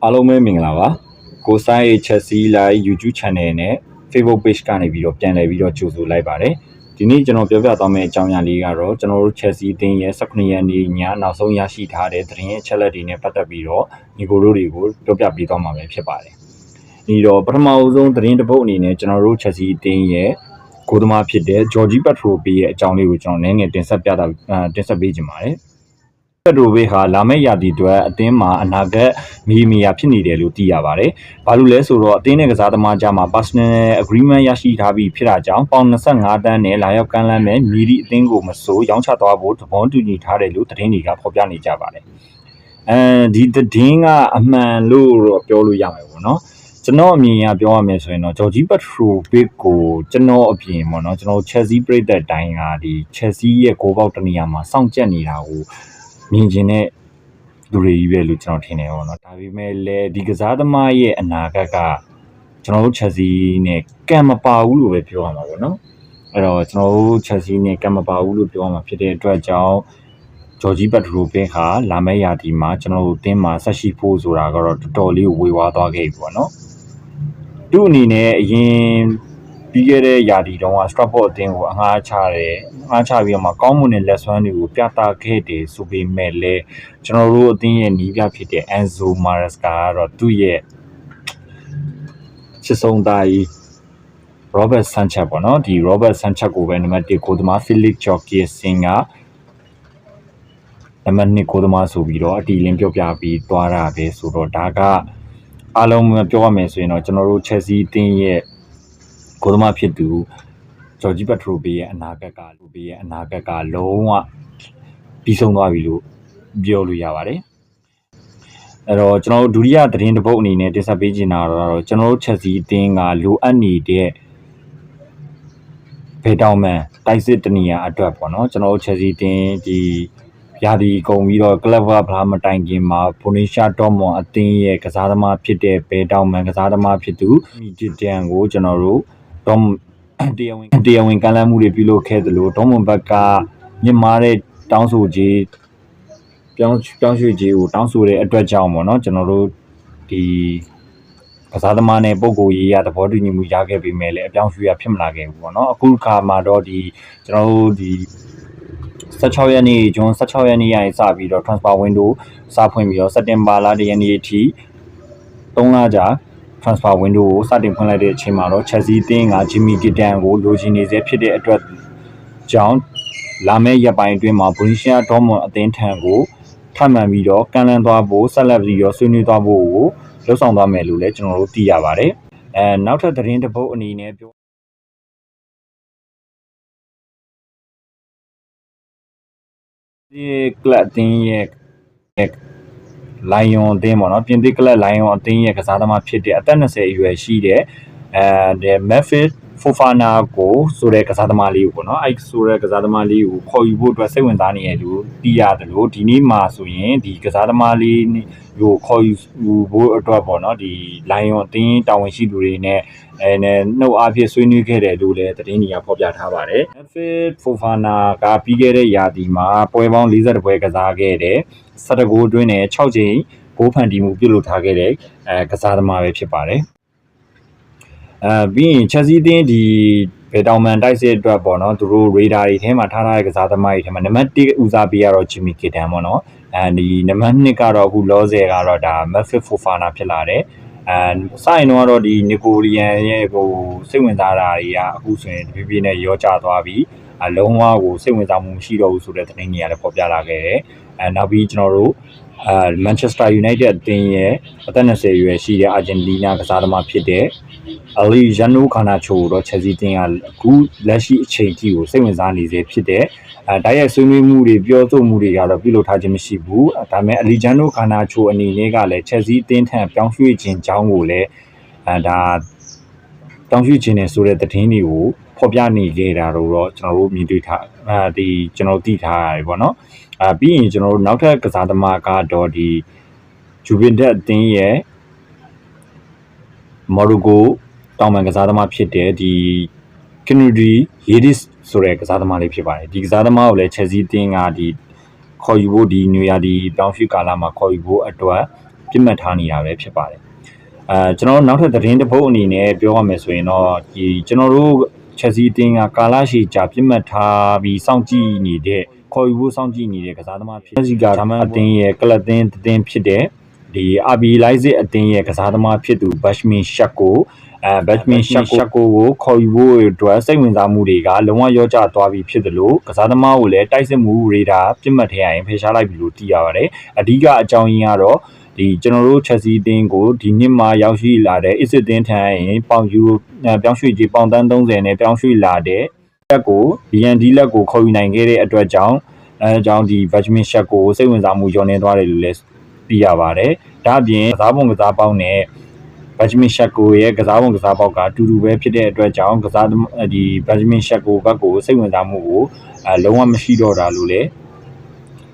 အားလုံးပဲမင်္ဂလာပါကိုဆိုင်ရဲ့ Chelsea Live YouTube Channel နဲ့ Facebook Page ကနေပြီးတော့ပြန်လည်ပြီးတော့ကြိုဆိုလိုက်ပါတယ်ဒီနေ့ကျွန်တော်ပြောပြသွားမယ့်အကြောင်းအရာလေးကတော့ကျွန်တော်တို့ Chelsea အသင်းရဲ့18ရက်နေ့ညနောက်ဆုံးရရှိထားတဲ့သတင်းအချက်အလက်တွေနဲ့ပတ်သက်ပြီးတော့ညီကိုတို့တွေကိုပြောပြပေးသွားမှာပဲဖြစ်ပါတယ်ဒီတော့ပထမအဆုံးသတင်းတစ်ပုဒ်အနေနဲ့ကျွန်တော်တို့ Chelsea အသင်းရဲ့ကိုသမားဖြစ်တဲ့ Georgie Petrovic ရဲ့အကြောင်းလေးကိုကျွန်တော်နည်းနည်းတင်ဆက်ပေးချင်ပါတယ်ပက်ဒရိုဗစ်ဟာလာမယ့်ရာသီအတွက်အသင်းမှာအနာဂတ်မီယာဖြစ်နေတယ်လို့သိရပါတယ်။ဘာလို့လဲဆိုတော့အသင်းနဲ့ကစားသမားကြားမှာ personal agreement ရရှိထားပြီးဖြစ်တာကြောင့်ပေါင်25တန်းနဲ့လာရောက်ကမ်းလှမ်းမဲ့မီဒီအသင်းကိုမစိုးရောင်းချသွားဖို့သဘောတူညီထားတယ်လို့သတင်းတွေကဖော်ပြနေကြပါတယ်။ဒီသတင်းကအမှန်လို့ပြောလို့ရမှာပေါ့နော်။ကျွန်တော်အမြင်အရပြောရမယ်ဆိုရင်တော့ Georgie Petrovic ကိုကျွန်တော်အပြင်ပေါ့နော်ကျွန်တော် Chelsea ပြည်သက်တိုင်းကဒီ Chelsea ရဲ့ဂိုးပေါက်တနေရာမှာစောင့်ကြက်နေတာကိုမြင်ကျင်တဲ့လူတွေကြီးပဲလို့ကျွန်တော်ထင်တယ်ပေါ့နော်ဒါပေမဲ့လည်းဒီကစားသမားရဲ့အနာဂတ်ကကျွန်တော်တို့ Chelsea နဲ့ကံမပါဘူးလို့ပဲပြောရမှာပေါ့နော်အဲ့တော့ကျွန်တော်တို့ Chelsea နဲ့ကံမပါဘူးလို့ပြောရမှာဖြစ်တဲ့အတွက်ကြောင့် Georgie Petrovic ဟာလာမယ့်ရာသီမှာကျွန်တော်တို့အသင်းမှာဆက်ရှိဖို့ဆိုတာကတော့တော်တော်လေးဝေဝါးသွားခဲ့ပြီပေါ့နော်သူ့အနေနဲ့အရင်ပြီးခဲ့တဲ့ရာသီတုန်းက Stratford အသင်းကိုအငှားချပြီးတော့မှကောင်းမွန်တဲ့လက်စွမ်းတွေကိုပြသခဲ့တယ်ဆိုပေမဲ့လည်းကျွန်တော်တို့အသင်းရဲ့နီးပြဖြစ်တဲ့ Enzo Maresca ကတော့သူ့ရဲ့ချစ်ဆုံးသားကြီး Robert Sanchez ပေါ့နော်ဒီ Robert Sanchez ကိုပဲနံပါတ်1ကိုသမား Felix Jorgensen ကနံပါတ်2ကိုသမားဆိုပြီးတော့အတီလင်းပြောပြပြီးသွားတာပဲဆိုတော့ဒါကအားလုံးပြောရမယ်ဆိုရင်တော့ကျွန်တော်တို့ Chelsea အသင်းရဲ့ကိုသမားဖြစ်သူ Georgie Petrovic ရဲ့အနာဂတ်ကလုံးဝပြီးဆုံးသွားပြီလို့ပြောလို့ရပါတယ်အဲ့တော့ကျွန်တော်တို့ဒုတိယသတင်းတစ်ပုဒ်အနေနဲ့တင်ဆက်ပေးချင်တာတော့ကျွန်တော်တို့ Chelsea အသင်းကလိုအပ်နေတဲ့ဘယ်တောင်မှန်တိုက်စစ်တနေရာအတွက်ပေါ့နော်ကျွန်တော်တို့ Chelsea အသင်းဒီရာသီကုန်ပြီးတော့ club ကဗလာမတိုင်ခင်မှာ Borussia Dortmund အသင်းရဲ့ကစားသမားဖြစ်တဲ့ဘယ်တောင်မှန်ကစားသမားဖြစ်သူမီဂျီတန်ကိုကျွန်တော်တို့တရားဝင်ကမ်းလှမ်းမှုတွေပြုလုပ်ခဲ့သလိုဒေါမွန်ဘက်ကမြင့်မားတဲ့တောင်းဆိုခြင်းပြောင်းရွှေ့ခြင်းကိုတောင်းဆိုတဲ့အတွက်ကြောင့်ပေါ့နော်ကျွန်တော်တို့ဒီကစားသမားနဲ့ပုံကိုရေးရသဘောတူညီမှုရခဲ့ပေမဲ့လည်းအပြောင်းရွှေ့ရဖြစ်မလာခဲ့ဘူးပေါ့နော်အခုခါမှာတော့ဒီကျွန်တော်တို့ဒီ16ရက်နေ့ဇွန်16ရက်နေ့ရစပြီးတော့ transfer window စဖွင့်ပြီးတော့စက်တင်ဘာလ1ရက်နေ့အထိ3လကြာtransfer window ကိုစတင်ဖွင့်လိုက်တဲ့အချိန်မှာတော့ Chelsea အသင်းက Jimmy Gitan ကိုလိုချင်နေစေဖြစ်တဲ့အတွက်ကြောင့်လာမယ့်ရက်ပိုင်းအတွင်းမှာ Borussia Dortmund အသင်းထံကိုထပ်မံပြီးတော့ကမ်းလှမ်းသွားဖို့ဆက်လက်ပြီးတော့ဆွေးနွေးသွားဖို့ကိုလှုပ်ဆောင်သွားမယ်လို့လည်းကျွန်တော်တို့သိရပါတယ်နောက်ထပ်သတင်းတစ်ပုဒ်အနေနဲ့ပြောဒီကလပ်အသင်းရဲ့လိုင်ယွန်အသင်းပေါ့နော်ပြင်သစ်ကလပ်လိုင်ယွန်အသင်းရဲ့ကစားသမားဖြစ်တဲ့အသက်20အရွယ်ရှိတဲ့Memphis Fofana ကိုဆိုတဲ့ကစားသမားလေးကိုပေါ့နော်အဲ့ဆိုတဲ့ကစားသမားလေးကိုခေါ်ယူဖို့အတွက်စိတ်ဝင်စားနေတယ်လို့သိရတယ်လို့ဒီနေ့မှာဆိုရင်ဒီကစားသမားလေးကိုခေါ်ယူဖို့အတွက်ပေါ့နော်ဒီလိုင်ယွန်အသင်းတာဝန်ရှိသူတွေနဲ့နှုတ်အားဖြင့်ဆွေးနွေးခဲ့တယ်လို့လည်းသတင်းတွေကဖော်ပြထားပါတယ် Memphis Fofana ကပြီးခဲ့တဲ့ရာသီမှာပွဲပေါင်း40ပွဲကစားခဲ့တဲ့17ဂိုးအတွင်းနဲ့6ချိန်ဂိုးဖန်တီးမှုပြုလုပ်ထားခဲ့တဲ့ကစားသမားပဲဖြစ်ပါတယ်ပြီးရင် Chelsea အသင်းဒီဘယ်တောင်မှန်တိုက်စစ်အတွက်ပေါ့နော်သူတို့ radar တွေထဲမှာထားထားတဲ့ကစားသမားတွေထဲမှာနံပါတ်1ဦးစားပေးကတော့ Jimmy Gitan ပေါ့နော်ဒီနံပါတ်2ကတော့အခုလောဆယ်ကတော့ဒါ Memphis Fofana ဖြစ်လာတယ်စရင်တော့ဒီ Napoleon ရဲ့ဟိုစိတ်ဝင်စားတာတွေကအခုဆိုရင်တဖြည်းဖြည်းနဲ့ရောကျသွားပြီးလုံးဝကိုစိတ်ဝင်စားမှုမရှိတော့ဘူးဆိုတဲ့သတင်းတွေလည်းပေါ်ပြလာခဲ့တယ်နောက်ပြီးကျွန်တော်တို့Manchester United အသင်းရဲ့အသက်20အရွယ်ရှိတဲ့အာဂျင်တီးနားကစားသမားဖြစ်တဲ့Alejandro Garnacho ကိုတော့ Chelsea အသင်းကအခုလက်ရှိအချိန်ထိကိုစိတ်ဝင်စားနေစေဖြစ်တဲ့တိုက်ရိုက်ဆွေးနွေးမှုတွေပြောဆိုမှုတွေကတော့ပြုလုပ်ထားခြင်းမရှိဘူးဒါပေမဲ့ Alejandro Garnacho အနေနဲ့ကလည်း Chelsea အသင်းထံပြောင်းရွှေ့ခြင်းကြောင်းကိုလည်းဒါပြောင်းရွှေ့ခြင်းနဲ့ဆိုတဲ့သတင်းတွေကိုဖော်ပြနေခဲ့တာတော့ကျွန်တော်တို့မြင်တွေ့ထားဒီကျွန်တော်သိထားရတယ်ပေါ့နော်ပြီးရင်ကျွန်တော်တို့နောက်ထပ်ကစားသမားကတော့ဒီ Juventus အသင်းရဲ့ Morocco တောင်ပန်ကစားသမားဖြစ်တဲ့ဒီ Kennedy Yildiz ဆိုတဲ့ကစားသမားလေးဖြစ်ပါတယ်ဒီကစားသမားကိုလည်း Chelsea အသင်းကဒီခေါ်ယူဖို့ဒီနွေရာသီတောင်ရွှေ့ကာလမှာခေါ်ယူဖို့အတွက် ပြစ်မှတ်ထားနေတာပဲဖြစ်ပါတယ်ကျွန်တော်နောက်ထပ်သတင်းတစ်ပုဒ်အနေနဲ့ပြောရမယ်ဆိုရင်တော့ဒီကျွန်တော်တို့ချက်စီအတင်းကကာလရှည်ကြာပြစ်မှတ်ထားပြီးစောင့်ကြည့်နေတဲ့ခေါ်ယူဖို့စောင့်ကြည့်နေတဲ့ကစားသမားဖြစ်စီကဒါမှအတင်းရဲ့ကလပ်တင်းဖြစ်တဲ့ဒီ RB Leipzig အတင်းရဲ့ကစားသမားဖြစ်သူ Benjamin Sesko Benjamin Sesko ကိုခေါ်ယူဖို့အတွက်စိတ်ဝင်စားမှုတွေကလုံးဝရောကျသွားပြီဖြစ်တယ်လို့ကစားသမားကိုလည်းတိုက်စစ်မှုရေဒါပြစ်မှတ်ထဲရင်ဖယ်ရှားလိုက်ပြီလို့သိရပါတယ်အဓိကအကြောင်းရင်းကတော့ဒီကျွန်တော်တို့ချက်စီအတင်းကိုဒီနှစ်မှာရောက်ရှိလာတဲ့အစ်စ်တင်းထန်ရင်ပေါင်ယူပြောင်းရွှေ့ကြီးပေါင်တန်း30နဲ့ပြောင်းရွှေ့လာတဲ့လက်ကို BND လက်ကိုခေါ်ယူနိုင်ခဲ့တဲ့အတွက်ကြောင့်ဒီ Benjamin Sesko ကိုစိတ်ဝင်စားမှုညှော်နှင်းသွားတယ်လို့လည်းသိရပါတယ်ဒါအပြင်ကစားပုံကစားပေါက်နဲ့ Benjamin Sesko ရဲ့ကစားပုံကစားပေါက်ကအတူတူပဲဖြစ်တဲ့အတွက်ကြောင့်ကစားဒီ Benjamin Sesko ဘက်ကိုစိတ်ဝင်စားမှုကိုလုံးဝမရှိတော့တာလို့လည်း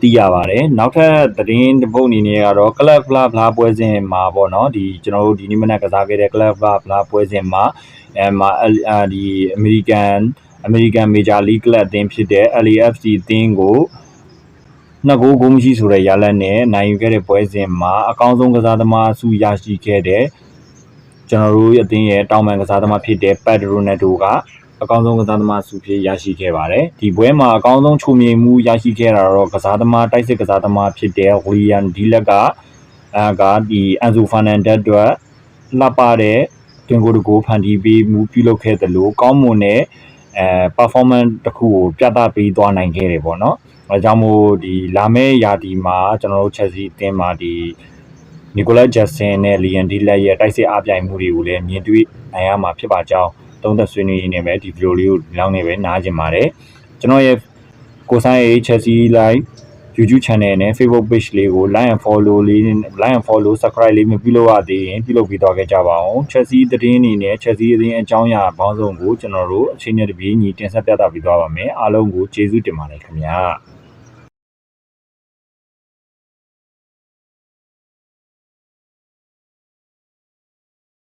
သိရပါတယ်နောက်ထပ်သတင်းတစ်ပုဒ်အနေနဲ့ကတော့ Club Blah ပွဲစဉ်မှာပေါ့နော်ဒီကျွန်တော်တို့ဒီနေ့မနက်ကစားခဲ့တဲ့ Club Blah ပွဲစဉ်မှာဒီအမေရိကန်မေဂျာလိဂ်ကလပ်အသင်းဖြစ်တဲ့ LAFC အသင်းကိုနှစ်ဂိုးမရှိဆိုတဲ့ရလဒ်နဲ့နိုင်ယူခဲ့တဲ့ပွဲစဉ်မှာအကောင်းဆုံးကစားသမားဆုရရှိခဲ့တဲ့ကျွန်တော်တို့အသင်းရဲ့တောင်ပန်ကစားသမားဖြစ်တဲ့ Pedro Neto ကအကောင်းဆုံးကစားသမားဆုဖြစ်ရရှိခဲ့ပါတယ်ဒီပွဲမှာအကောင်းဆုံးချုံမြင်မှုရရှိခဲ့တာတော့ကစားသမားတိုက်စစ်ကစားသမားဖြစ်တဲ့ William Dilek ကဒီ Enzo Fernandez အတွက်လှပတဲ့တွင်ကိုတကိုဖန်တီးပေးမှုပြုလုပ်ခဲ့တယ်လို့ကောင်းမွန်တဲ့performance တစ်ခုကိုပြသပေးသွားနိုင်ခဲ့တယ်ပေါ့နော်အဲကြောင့်မို့ဒီလာမယ့်ရာသီမှာကျွန်တော်တို့ချက်စီအသင်းမှာဒီနီကိုလာဂျက်ဆင်နဲ့လီယန်ဒီလက်ရဲ့တိုက်စစ်အားပြိုင်မှုတွေကိုလည်းမြင်တွေ့နိုင်ရမှာဖြစ်ပါကြောင်းသုံးသပ်ဆွေးနွေးရင်းနဲ့ပဲဒီဗီဒီယိုလေးကိုဒီလောက်နဲ့ပဲနားကျင်ပါတယ်ကျွန်တော်ရဲ့ကိုဆိုင်ရဲ့ Chelsea Live YouTube channel နဲ့ Facebook page လေးကို like and follow subscribe လေးမပြုလုပ်ရသေးရင်ပြုလုပ်ပြီးတော့ခဲ့ကြပါအောင် Chelsea သတင်းအနေနဲ့ Chelsea အသင်းအကြောင်းအရာပေါင်းစုံကိုကျွန်တော်တို့အချိန်နဲ့တပြေးညီတင်ဆက်ပြသပေးသွားပါမယ်အားလုံးကိုကျေးဇူးတင်ပါတယ်ခင်ဗျာ